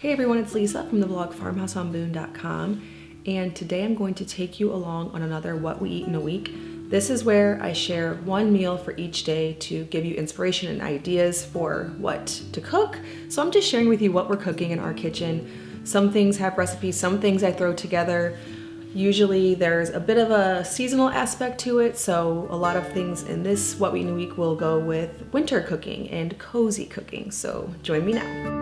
Hey everyone, it's Lisa from the blog farmhouseonboone.com, and today I'm going to take you along on another What We Eat in a Week. This is where I share one meal for each day to give you inspiration and ideas for what to cook. So I'm just sharing with you what we're cooking in our kitchen. Some things have recipes, some things I throw together. Usually there's a bit of a seasonal aspect to it, so a lot of things in this What We Eat in a Week will go with winter cooking and cozy cooking. So join me now.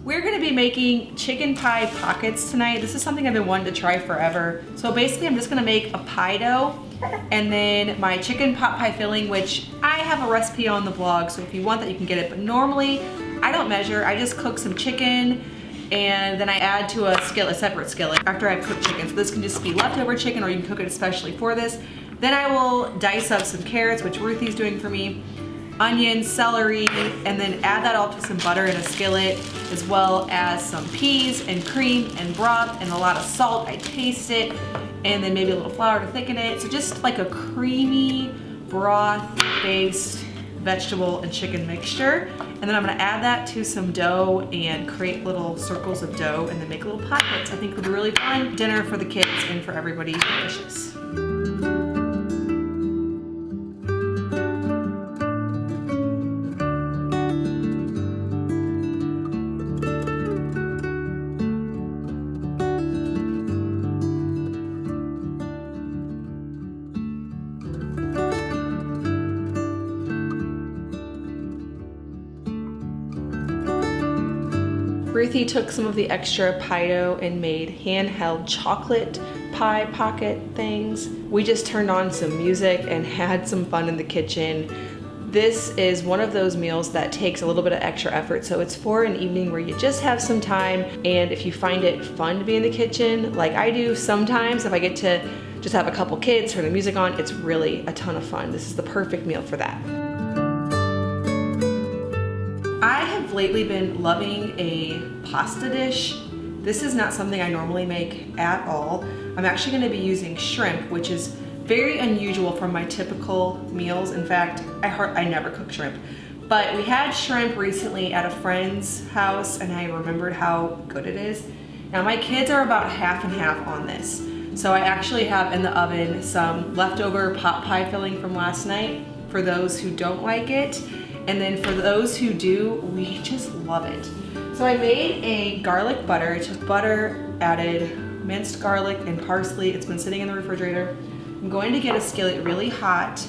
We're gonna be making chicken pie pockets tonight. This is something I've been wanting to try forever. So basically I'm just gonna make a pie dough and then my chicken pot pie filling, which I have a recipe on the blog, so if you want that you can get it. But normally I don't measure, I just cook some chicken and then I add to a separate skillet after I've cooked chicken. So this can just be leftover chicken or you can cook it especially for this. Then I will dice up some carrots, which Ruthie's doing for me, onions, celery, and then add that all to some butter in a skillet, as well as some peas and cream and broth and a lot of salt. I taste it, and then maybe a little flour to thicken it. So just like a creamy broth-based vegetable and chicken mixture. And then I'm gonna add that to some dough and create little circles of dough and then make little pockets. I think it'll be really fun dinner for the kids and for everybody. Delicious. Ruthie took some of the extra pie dough and made handheld chocolate pie pocket things. We just turned on some music and had some fun in the kitchen. This is one of those meals that takes a little bit of extra effort, so it's for an evening where you just have some time, and if you find it fun to be in the kitchen, like I do sometimes, if I get to just have a couple kids, turn the music on, it's really a ton of fun. This is the perfect meal for that. I have lately been loving a pasta dish. This is not something I normally make at all. I'm actually gonna be using shrimp, which is very unusual from my typical meals. In fact, I never cook shrimp. But we had shrimp recently at a friend's house and I remembered how good it is. Now my kids are about half and half on this. So I actually have in the oven some leftover pot pie filling from last night for those who don't like it. And then for those who do, we just love it. So I made a garlic butter. I took butter, added minced garlic and parsley. It's been sitting in the refrigerator. I'm going to get a skillet really hot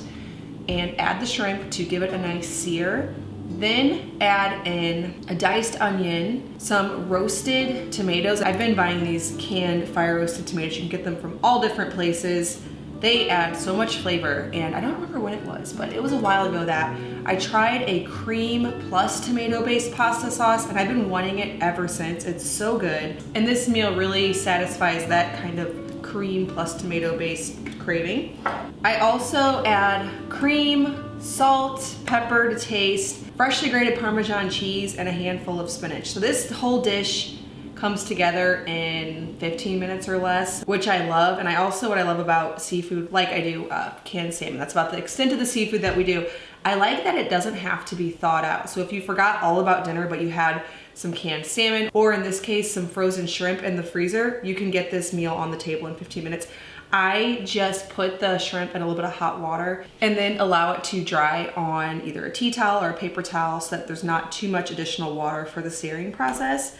and add the shrimp to give it a nice sear. Then add in a diced onion, some roasted tomatoes. I've been buying these canned fire roasted tomatoes. You can get them from all different places. They add so much flavor, and I don't remember when it was, but it was a while ago that I tried a cream plus tomato-based pasta sauce, and I've been wanting it ever since. It's so good. And this meal really satisfies that kind of cream plus tomato-based craving. I also add cream, salt, pepper to taste, freshly grated Parmesan cheese, and a handful of spinach. So this whole dish comes together in 15 minutes or less, which I love. And what I love about seafood, like I do canned salmon, that's about the extent of the seafood that we do. I like that it doesn't have to be thawed out. So if you forgot all about dinner, but you had some canned salmon, or in this case, some frozen shrimp in the freezer, you can get this meal on the table in 15 minutes. I just put the shrimp in a little bit of hot water and then allow it to dry on either a tea towel or a paper towel so that there's not too much additional water for the searing process.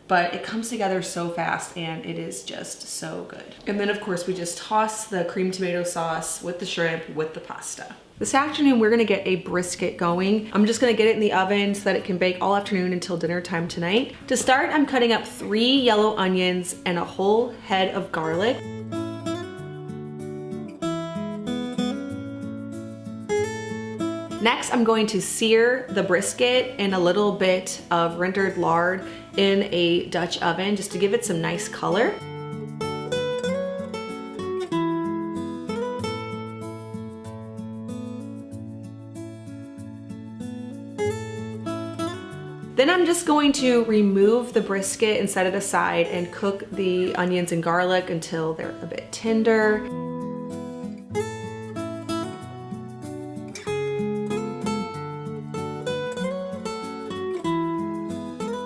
But it comes together so fast and it is just so good. And then of course we just toss the cream tomato sauce with the shrimp with the pasta. This afternoon we're gonna get a brisket going. I'm just gonna get it in the oven so that it can bake all afternoon until dinner time tonight. To start, I'm cutting up 3 yellow onions and a whole head of garlic. Next, I'm going to sear the brisket in a little bit of rendered lard in a Dutch oven just to give it some nice color. Then I'm just going to remove the brisket and set it aside and cook the onions and garlic until they're a bit tender.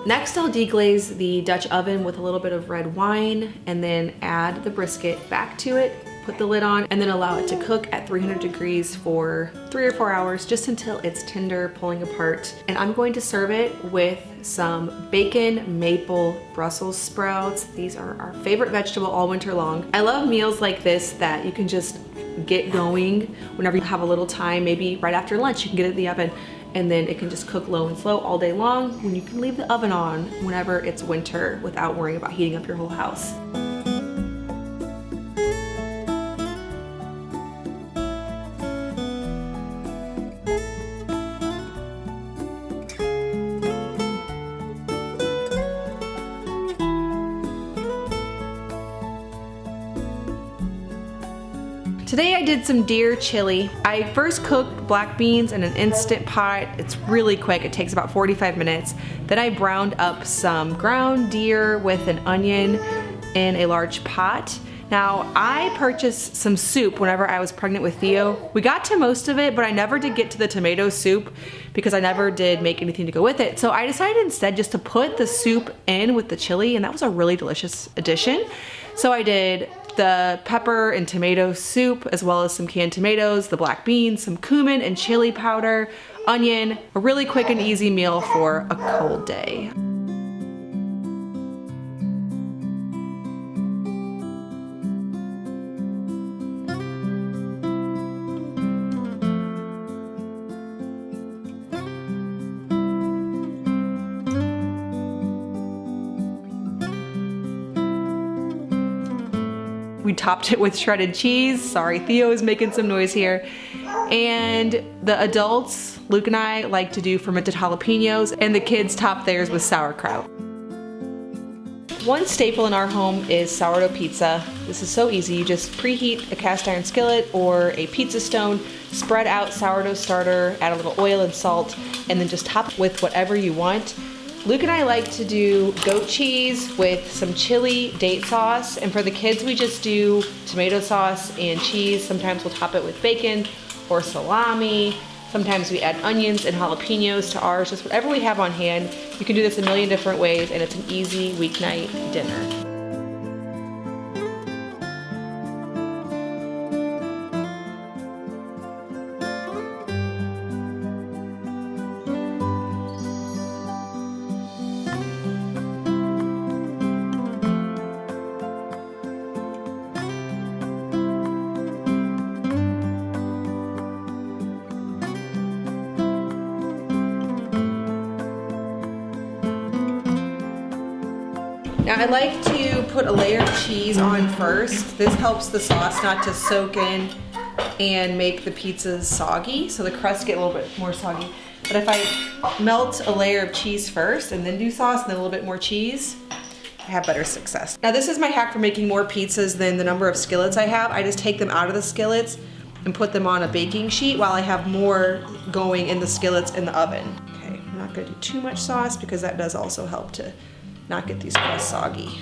Next, I'll deglaze the Dutch oven with a little bit of red wine and then add the brisket back to it, put the lid on, and then allow it to cook at 300 degrees for 3 or 4 hours, just until it's tender, pulling apart. And I'm going to serve it with some bacon maple Brussels sprouts. These are our favorite vegetable all winter long. I love meals like this that you can just get going whenever you have a little time, maybe right after lunch, you can get it in the oven, and then it can just cook low and slow all day long when you can leave the oven on whenever it's winter without worrying about heating up your whole house. Today I did some deer chili. I first cooked black beans in an Instant Pot. It's really quick, it takes about 45 minutes. Then I browned up some ground deer with an onion in a large pot. Now, I purchased some soup whenever I was pregnant with Theo. We got to most of it, but I never did get to the tomato soup because I never did make anything to go with it. So I decided instead just to put the soup in with the chili, and that was a really delicious addition. So I did the pepper and tomato soup, as well as some canned tomatoes, the black beans, some cumin and chili powder, onion, a really quick and easy meal for a cold day. We topped it with shredded cheese. Sorry, Theo is making some noise here. And the adults, Luke and I, like to do fermented jalapenos, and the kids top theirs with sauerkraut. One staple in our home is sourdough pizza. This is so easy. You just preheat a cast iron skillet or a pizza stone, spread out sourdough starter, add a little oil and salt, and then just top it with whatever you want. Luke and I like to do goat cheese with some chili date sauce, and for the kids we just do tomato sauce and cheese. Sometimes we'll top it with bacon or salami. Sometimes we add onions and jalapenos to ours, just whatever we have on hand. You can do this a million different ways, and it's an easy weeknight dinner. Now I like to put a layer of cheese on first. This helps the sauce not to soak in and make the pizzas soggy, so the crust get a little bit more soggy. But if I melt a layer of cheese first and then do sauce and then a little bit more cheese, I have better success. Now this is my hack for making more pizzas than the number of skillets I have. I just take them out of the skillets and put them on a baking sheet while I have more going in the skillets in the oven. Okay, I'm not gonna do too much sauce because that does also help to not get these crusts soggy.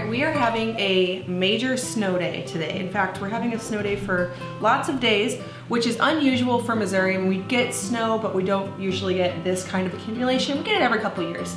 We are having a major snow day today. In fact, we're having a snow day for lots of days, which is unusual for Missouri. We get snow, but we don't usually get this kind of accumulation. We get it every couple years.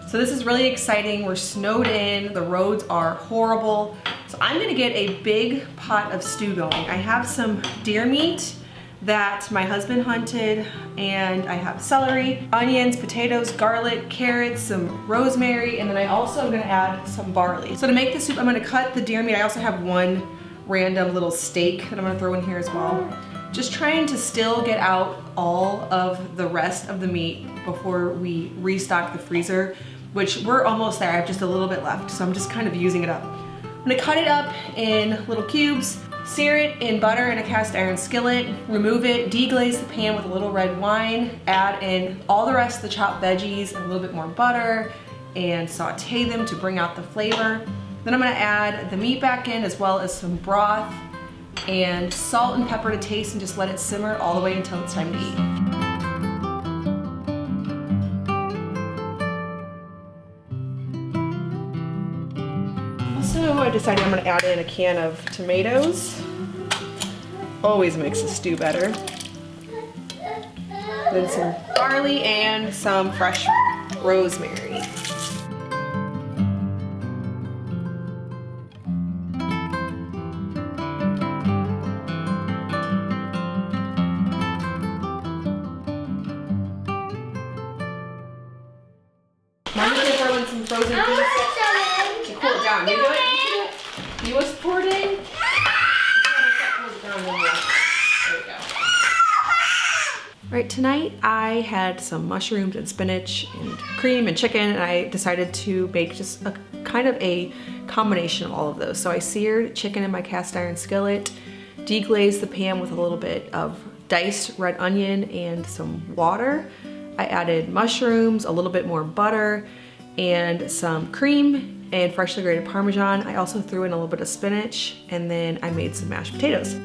So this is really exciting. We're snowed in, the roads are horrible. So I'm gonna get a big pot of stew going. I have some deer meat that my husband hunted, and I have celery, onions, potatoes, garlic, carrots, some rosemary, and then I also am gonna add some barley. So to make the soup, I'm gonna cut the deer meat. I also have one random little steak that I'm gonna throw in here as well. Just trying to still get out all of the rest of the meat before we restock the freezer, which we're almost there. I have just a little bit left, so I'm just kind of using it up. I'm gonna cut it up in little cubes, sear it in butter in a cast iron skillet, remove it, deglaze the pan with a little red wine, add in all the rest of the chopped veggies and a little bit more butter, and saute them to bring out the flavor. Then I'm gonna add the meat back in as well as some broth and salt and pepper to taste and just let it simmer all the way until it's time to eat. Also, I decided I'm gonna add in a can of tomatoes. Always makes the stew better. Then some barley and some fresh rosemary. Mom's gonna throw in some frozen peas to cool it down. You do it? You was poured in? There we go. Right, tonight I had some mushrooms and spinach and cream and chicken, and I decided to bake just a kind of a combination of all of those. So I seared chicken in my cast iron skillet, deglazed the pan with a little bit of diced red onion and some water. I added mushrooms, a little bit more butter, and some cream and freshly grated Parmesan. I also threw in a little bit of spinach, and then I made some mashed potatoes.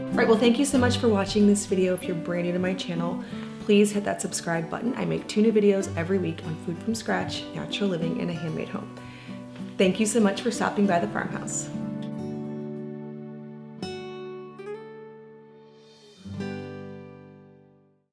Alright, well thank you so much for watching this video. If you're brand new to my channel, please hit that subscribe button. I make 2 new videos every week on food from scratch, natural living, and a handmade home. Thank you so much for stopping by the farmhouse.